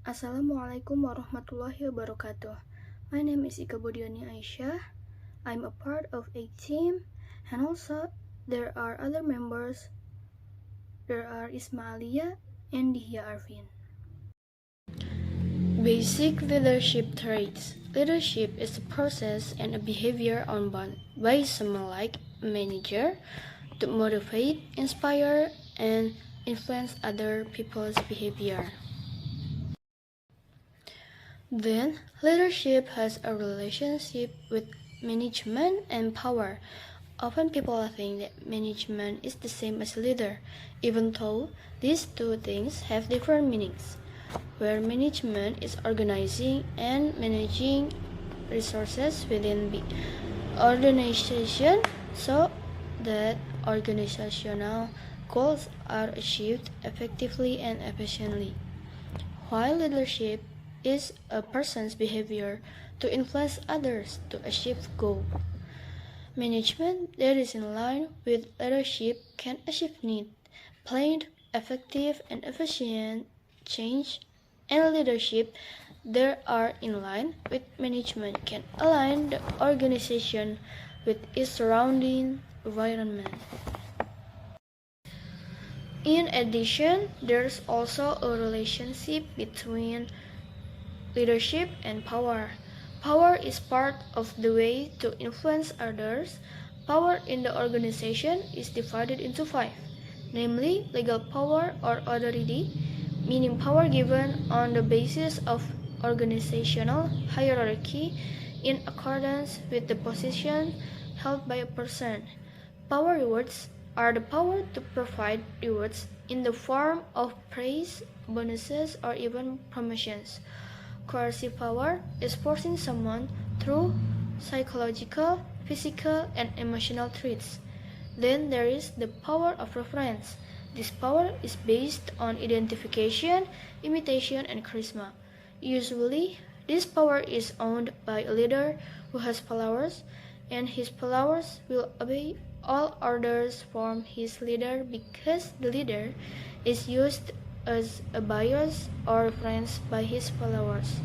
Assalamualaikum warahmatullahi wabarakatuh. My name is Keputusan Aisyah. I'm a part of a team, and also there are other members. There are Ismailia and Dihya Arvin. Basic leadership traits. Leadership is a process and a behavior owned by someone like a manager to motivate, inspire, and influence other people's behavior. Then, leadership has a relationship with management and power. Often people think that management is the same as leader, even though these two things have different meanings. Where management is organizing and managing resources within the organization so that organizational goals are achieved effectively and efficiently. While leadership is a person's behavior to influence others to achieve goals. Management that is in line with leadership can achieve neat, planned, effective, and efficient change, and leadership that are in line with management can align the organization with its surrounding environment. In addition, there's also a relationship between leadership and power. Power is part of the way to influence others. Power in the organization is divided into 5, namely legal power or authority, meaning power given on the basis of organizational hierarchy in accordance with the position held by a person. Power rewards are the power to provide rewards in the form of praise, bonuses, or even promotions. Coercive power is forcing someone through psychological, physical, and emotional threats. Then there is the power of reference. This power is based on identification, imitation, and charisma. Usually, this power is owned by a leader who has followers, and his followers will obey all orders from his leader because the leader is used as a bias or reference by his followers.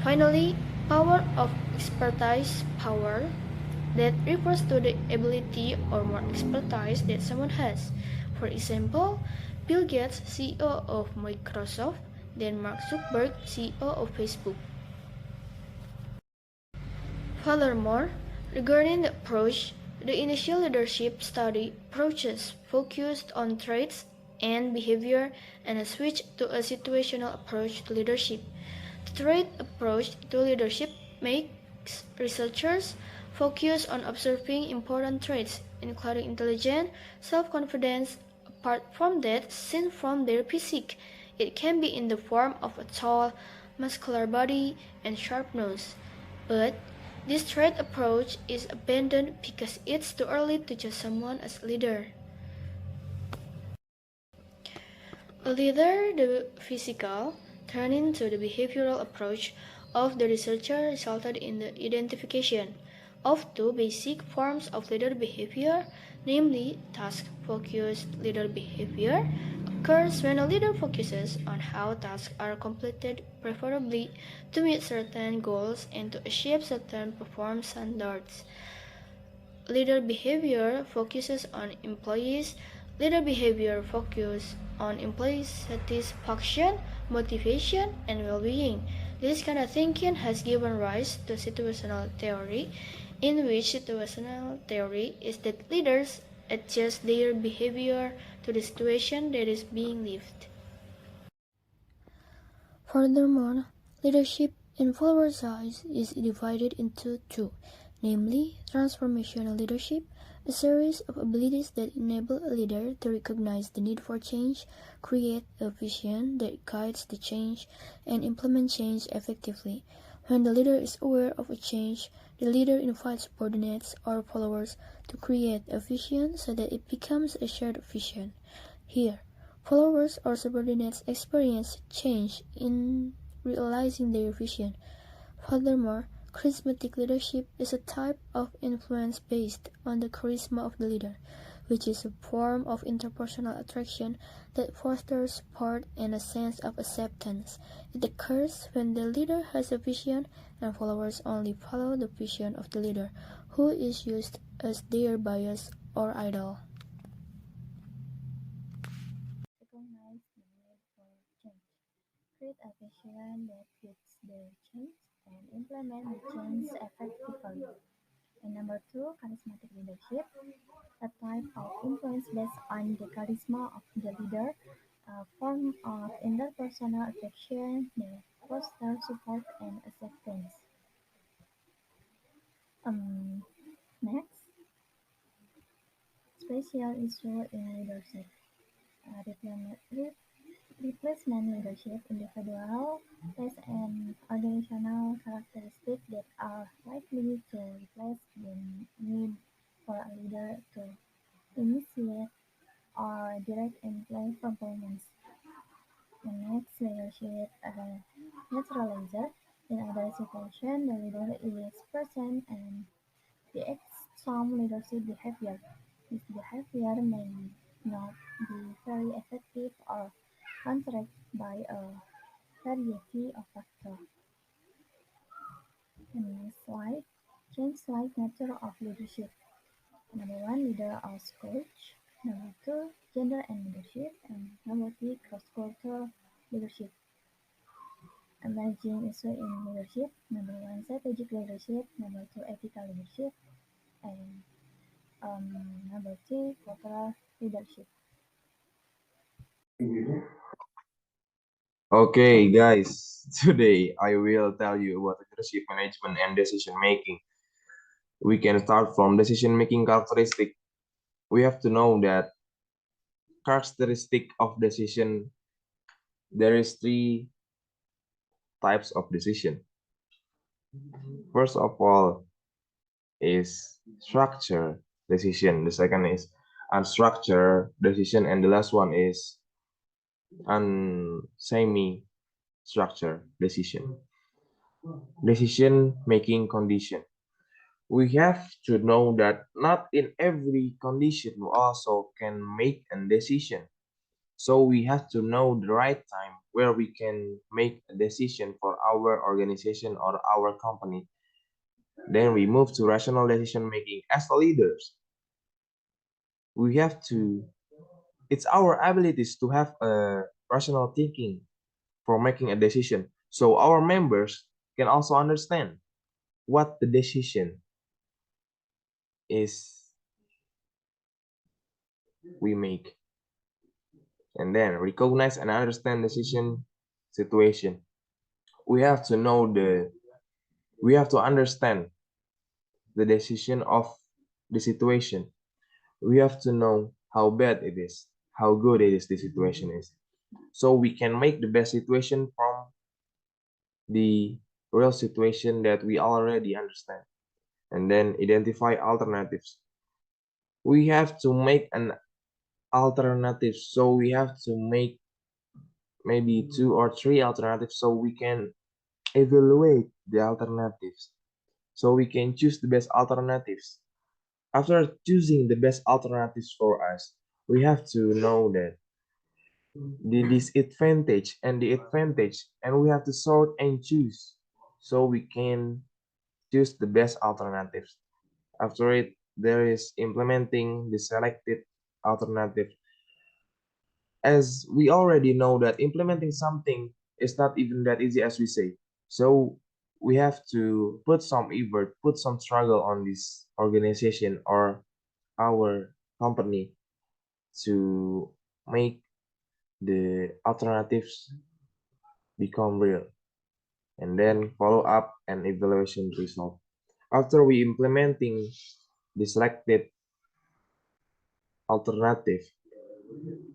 Finally, power of expertise power that refers to the ability or more expertise that someone has. For example, Bill Gates, CEO of Microsoft, then Mark Zuckerberg, CEO of Facebook. Furthermore, regarding the approach, the initial leadership study approaches focused on traits and behavior and a switch to a situational approach to leadership. The trait approach to leadership makes researchers focus on observing important traits, including intelligence, self-confidence. Apart from that, seen from their physique, it can be in the form of a tall, muscular body and sharp nose. But this trait approach is abandoned because it's too early to judge someone as a leader. A leader, the physical, turned into the behavioral approach of the researcher resulted in the identification of two basic forms of leader behavior, namely task-focused leader behavior occurs when a leader focuses on how tasks are completed, preferably to meet certain goals and to achieve certain performance standards. Leader behavior focuses on employees. Leader behavior focuses on employee satisfaction, motivation, and well-being. This kind of thinking has given rise to situational theory, in which situational theory is that leaders adjust their behavior to the situation that is being lived. Furthermore, leadership in follower size is divided into 2, namely transformational leadership, a series of abilities that enable a leader to recognize the need for change, create a vision that guides the change, and implement change effectively. When the leader is aware of a change, the leader invites subordinates or followers to create a vision so that it becomes a shared vision. Here, followers or subordinates experience change in realizing their vision. Furthermore, charismatic leadership is a type of influence based on the charisma of the leader, which is a form of interpersonal attraction that fosters support and a sense of acceptance. It occurs when the leader has a vision and followers only follow the vision of the leader, who is used as their bias or idol. Recognize the need for change. Create a vision that fits the change and implement the change effectively. And number two, charismatic leadership, a type of influence based on the charisma of the leader, a form of interpersonal attraction that fosters support and acceptance. Um, Next, special issue in leadership. Replacement leadership, individual traits and organizational characteristics that are likely to replace the need for a leader to initiate or direct employee performance. The next leadership neutralizer. In other situations, the leader is present and reacts some leadership behavior. This behavior may not be very effective or countered by a variety of factors. And next slide, change like nature of leadership. Number one, leader as coach. Number two, gender and leadership. And number three, cross-cultural leadership. Emerging issue in leadership. Number one, strategic leadership. Number two, ethical leadership. And number three, cultural leadership. Okay, guys, today I will tell you about leadership management and decision making. We can start from decision making characteristic. We have to know that characteristic of decision, there is three types of decision. First of all is structure decision. The second is unstructured decision, and the last one is semi structured decision. Decision making condition. We have to know that not in every condition we also can make a decision. So we have to know the right time where we can make a decision for our organization or our company. Then we move to rational decision making as leaders. We have to, it's our abilities to have a rational thinking for making a decision. So our members can also understand what the decision is we make, and then recognize and understand decision situation. We have to know we have to understand the decision of the situation. We have to know how bad it is, how good it is, the situation is, so we can make the best situation from the real situation that we already understand, and then identify alternatives. We have to make an alternative, so we have to make maybe two or three alternatives so we can evaluate the alternatives, so we can choose the best alternatives. After choosing the best alternatives for us, we have to know that the disadvantage and the advantage, and we have to sort and choose so we can choose the best alternatives. After it, there is implementing the selected alternative. As we already know that implementing something is not even that easy as we say. So we have to put some effort, put some struggle on this organization or our company to make the alternatives become real, and then follow up and evaluation result. After we implementing the selected alternative,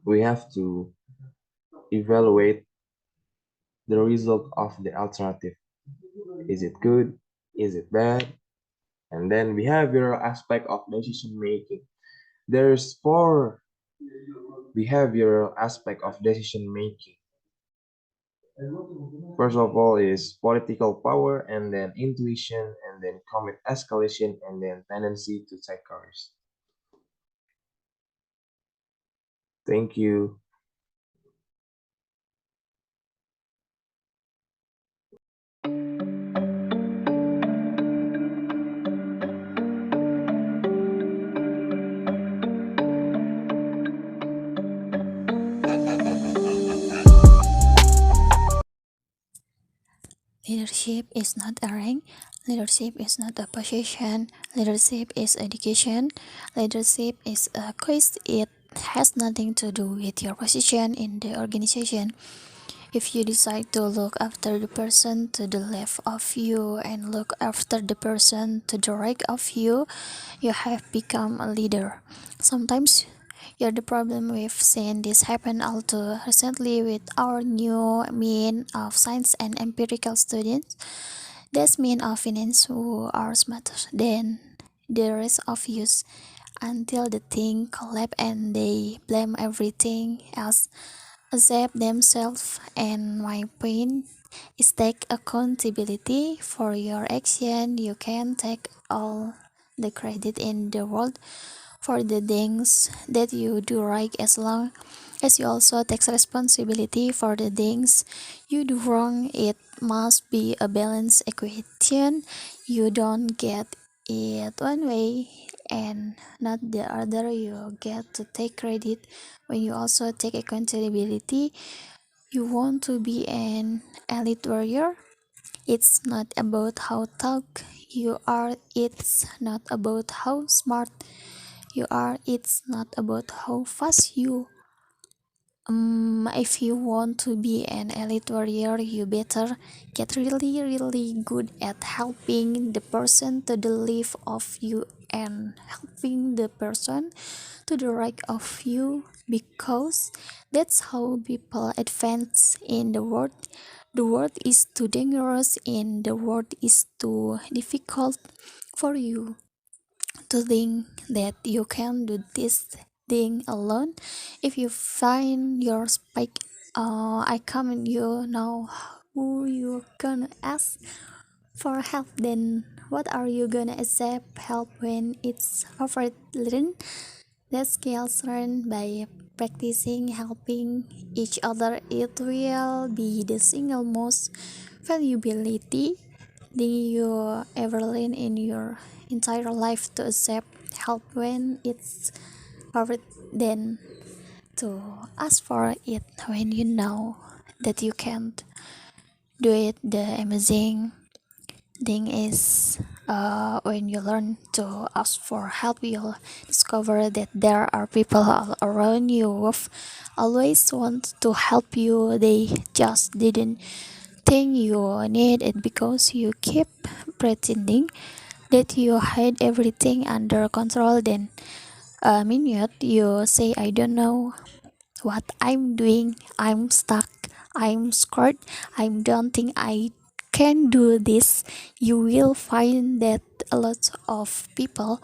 we have to evaluate the result of the alternative. Is it good? Is it bad? And then behavioral aspect of decision making. There's four behavioral aspect of decision making. First of all is political power, and then intuition, and then commit escalation, and then tendency to take risks. Thank you. Leadership is not a rank. Leadership is not a position. Leadership is education. Leadership is a quest. It has nothing to do with your position in the organization. If you decide to look after the person to the left of you and look after the person to the right of you, you have become a leader. Sometimes you're the problem. We've seen this happen all too recently with our new mean of science and empirical students. That's mean of finance who are smarter than the rest of us until the thing collapse and they blame everything else accept themselves. And my point is take accountability for your action. You can take all the credit in the world for the things that you do right, as long as you also take responsibility for the things you do wrong. It must be a balanced equation. You don't get it one way and not the other. You get to take credit when you also take accountability. You want to be an elite warrior. It's not about how tough you are, it's not about how smart you are, it's not about how fast you. If you want to be an elite warrior, you better get really good at helping the person to the left of you and helping the person to the right of you, because that's how people advance in the world. The world is too dangerous and the world is too difficult for you to think that you can do this thing alone. If you find your spike, I comment you know who you gonna ask for help. Then what are you gonna accept help when it's overridden? That skills learned by practicing helping each other. It will be the single most valuability thing you ever learn in your entire life, to accept help when it's hard, then to ask for it when you know that you can't do it. The amazing thing is, when you learn to ask for help, you'll discover that there are people all around you who always want to help you. They just didn't think you need it because you keep pretending that you had everything under control. Then a minute you say, I don't know what I'm doing, I'm stuck, I'm scared, I don't think I can do this, you will find that a lot of people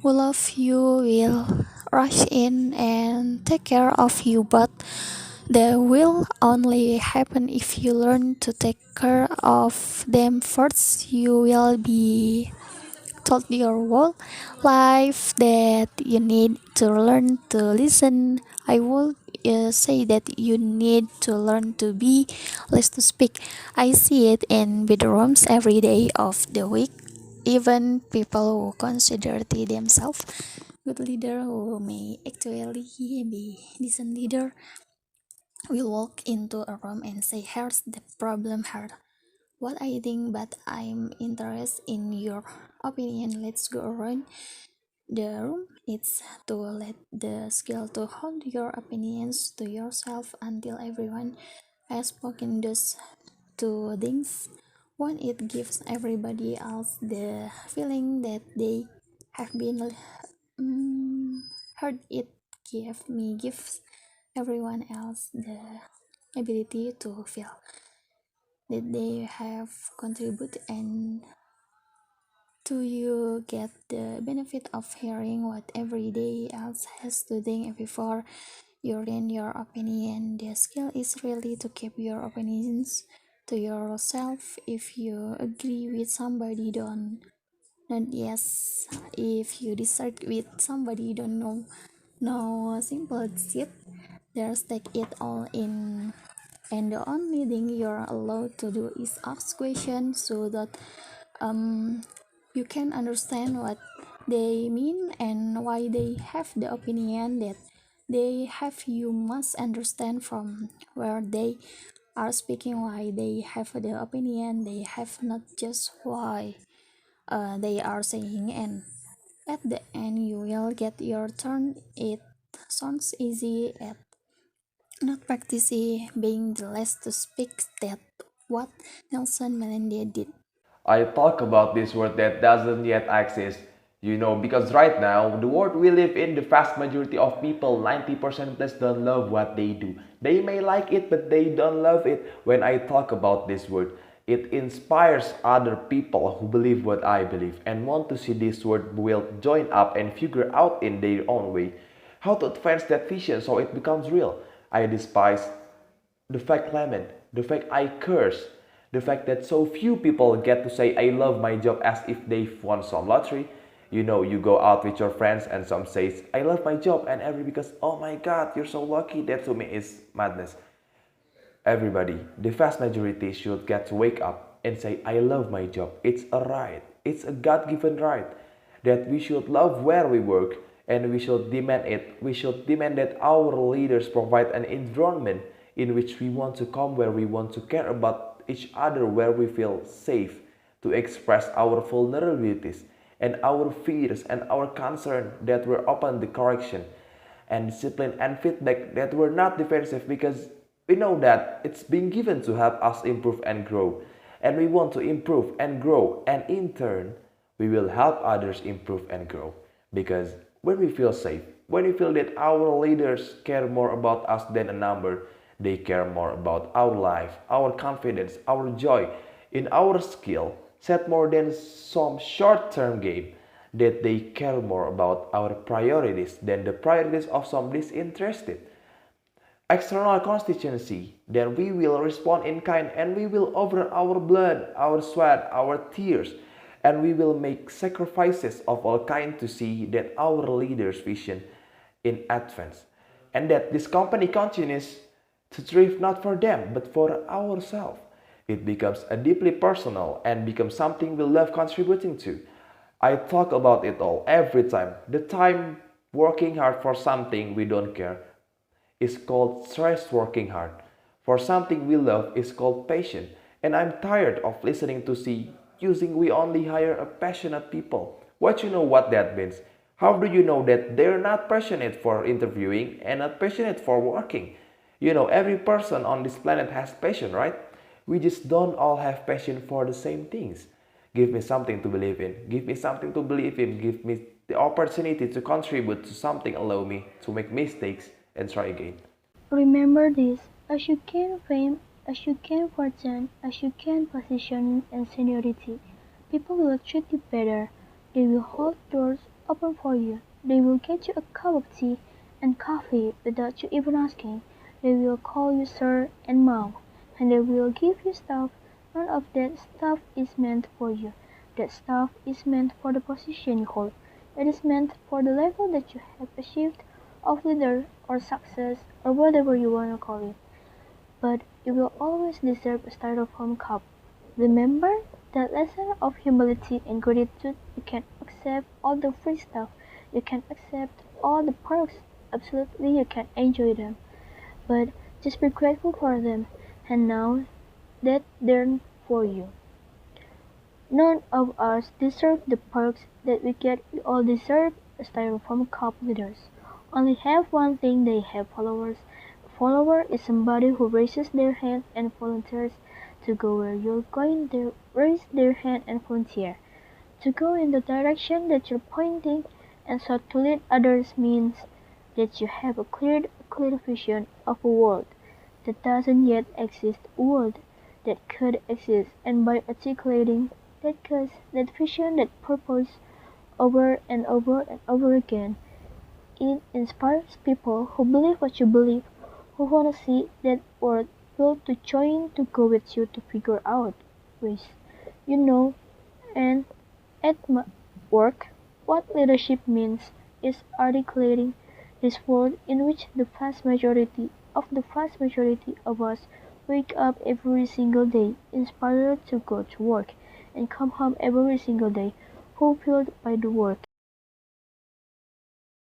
who love you will rush in and take care of you, but that will only happen if you learn to take care of them first. You will be told your whole life that you need to learn to listen. I would say that you need to learn to be less to speak. I see it in bedrooms every day of the week. Even people who consider themselves good leader, who may actually be decent leader, will walk into a room and say, here's the problem, here what I think, but I'm interested in your opinion. Let's go around the room. It's to let the skill to hold your opinions to yourself until everyone has spoken those two things. One, it gives everybody else the feeling that they have been heard. It gives everyone else the ability to feel that they have contributed, and do you get the benefit of hearing what everybody else has to think before you lend your opinion. The skill is really to keep your opinions to yourself. If you agree with somebody, don't yes. If you disagree with somebody, don't know No simple shit. There's take it all in, and the only thing you're allowed to do is ask questions so that um you can understand what they mean and why they have the opinion that they have. You must understand from where they are speaking, why they have the opinion they have, not just why they are saying, and at the end you will get your turn. It sounds easy at not practicing being the last to speak. That what Nelson Mandela did. I talk about this word that doesn't yet exist. Because right now, the world we live in, the vast majority of people, 90% plus, don't love what they do. They may like it, but they don't love it. When I talk about this word, it inspires other people who believe what I believe and want to see this word will join up and figure out in their own way how to advance that vision so it becomes real. I despise the fact lament, the fact I curse, the fact that so few people get to say I love my job as if they've won some lottery. You go out with your friends and some says I love my job and every because oh my god, you're so lucky. That to me is madness. Everybody, the vast majority should get to wake up and say I love my job. It's a right. It's a God-given right that we should love where we work and we should demand it. We should demand that our leaders provide an environment in which we want to come, where we want to care about each other, where we feel safe to express our vulnerabilities and our fears and our concern, that we're open to correction and discipline and feedback, that we're not defensive because we know that it's being given to help us improve and grow. And we want to improve and grow, and in turn, we will help others improve and grow. Because when we feel safe, when we feel that our leaders care more about us than a number, they care more about our life, our confidence, our joy in our skill, set more than some short term game, that they care more about our priorities than the priorities of some disinterested external constituency, then we will respond in kind and we will offer our blood, our sweat, our tears, and we will make sacrifices of all kind to see that our leaders' vision in advance, and that this company continues to thrive not for them but for ourselves. It becomes a deeply personal and becomes something we love contributing to. I talk about it all every time. The time working hard for something we don't care is called stress working hard. For something we love is called passion. And I'm tired of listening to see using we only hire a passionate people. What you know what that means? How do you know that they're not passionate for interviewing and not passionate for working? Every person on this planet has passion, right? We just don't all have passion for the same things. Give me something to believe in. Give me something to believe in. Give me the opportunity to contribute to something. Allow me to make mistakes and try again. Remember this: as you gain fame, as you gain fortune, as you gain position and seniority, people will treat you better. They will hold doors open for you. They will get you a cup of tea and coffee without you even asking. They will call you sir and mom, and they will give you stuff. None of that stuff is meant for you. That stuff is meant for the position you hold. It is meant for the level that you have achieved of leader or success or whatever you want to call it. But you will always deserve a styrofoam cup. Remember that lesson of humility and gratitude. You can accept all the free stuff. You can accept all the perks. Absolutely, you can enjoy them. But just be grateful for them. And now that they're for you. None of us deserve the perks that we get. We all deserve a styrofoam cup leaders. Only have one thing: they have followers. A follower is somebody who raises their hand and volunteers to go where you're going. They raise their hand and volunteer to go in the direction that you're pointing, and so to lead others means that you have a clear vision of a world that doesn't yet exist, a world that could exist, and by articulating that cause, that vision, that purpose over and over and over again, it inspires people who believe what you believe, who want to see that world built to join, to go with you, to figure out ways. You know, and at my work, what leadership means is articulating This world in which the vast majority of us wake up every single day inspired to go to work and come home every single day fulfilled by the work